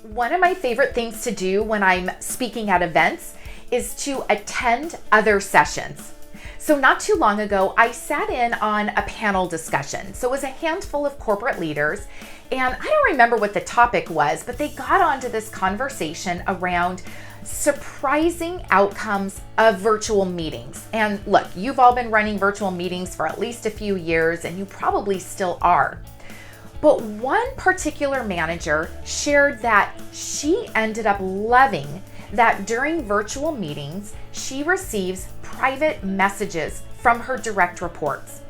One of my favorite things to do when I'm speaking at events is to attend other sessions. So not too long ago, I sat in on a panel discussion. So it was a handful of corporate leaders, and I don't remember what the topic was, but they got onto this conversation around surprising outcomes of virtual meetings. And look, you've all been running virtual meetings for at least a few years, and you probably still are. But one particular manager shared that she ended up loving that during virtual meetings, she receives private messages from her direct reports.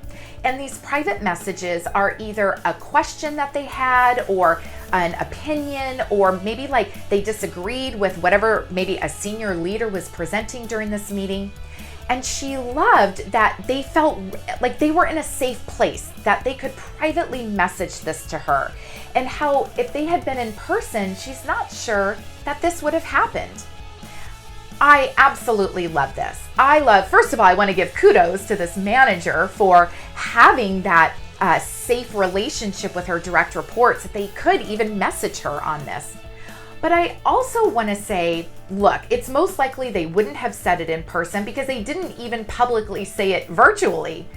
And these private messages are either a question that they had or an opinion, or maybe like they disagreed with whatever maybe a senior leader was presenting during this meeting. And she loved that they felt like they were in a safe place, that they could privately message this to her. And how if they had been in person, she's not sure that this would have happened. I absolutely love this. First of all, I want to give kudos to this manager for having that safe relationship with her direct reports that they could even message her on this. But I also want to say, look, it's most likely they wouldn't have said it in person because they didn't even publicly say it virtually.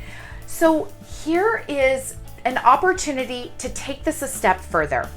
So here is an opportunity to take this a step further.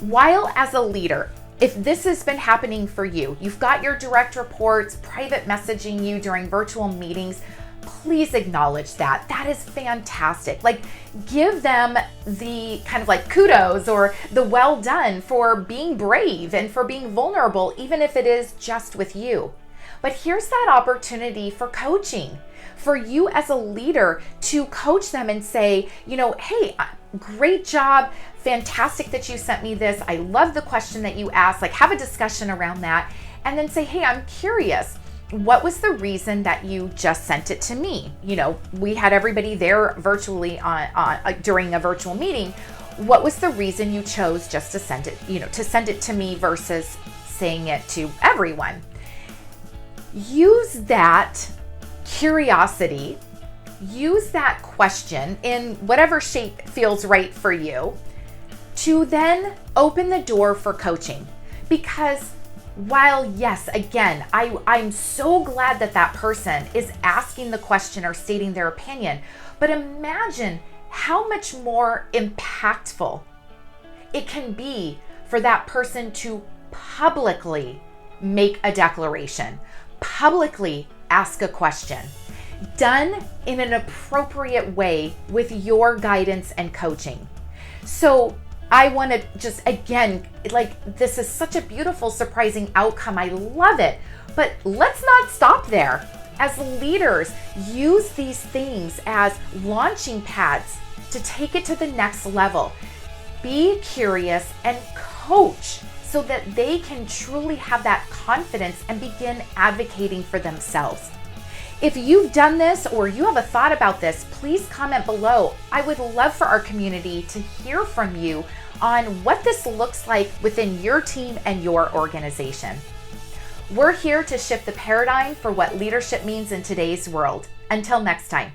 While as a leader, if this has been happening for you, you've got your direct reports private messaging you during virtual meetings, please acknowledge that. That is fantastic. Like, give them the kind of like kudos or the well done for being brave and for being vulnerable, even if it is just with you. But here's that opportunity for coaching, for you as a leader to coach them and say, hey, great job. Fantastic that you sent me this. I love the question that you asked. Like, have a discussion around that. And then say, hey, I'm curious. What was the reason that you just sent it to me? We had everybody there virtually during a virtual meeting. What was the reason you chose just to send it to me versus saying it to everyone? Use that curiosity, use that question in whatever shape feels right for you to then open the door for coaching. Because while yes, again, I'm so glad that person is asking the question or stating their opinion, but imagine how much more impactful it can be for that person to publicly make a declaration, publicly ask a question, done in an appropriate way with your guidance and coaching. So I want to just, again, this is such a beautiful, surprising outcome. I love it. But let's not stop there. As leaders, use these things as launching pads to take it to the next level. Be curious and coach so that they can truly have that confidence and begin advocating for themselves. If you've done this or you have a thought about this, please comment below. I would love for our community to hear from you on what this looks like within your team and your organization. We're here to shift the paradigm for what leadership means in today's world. Until next time.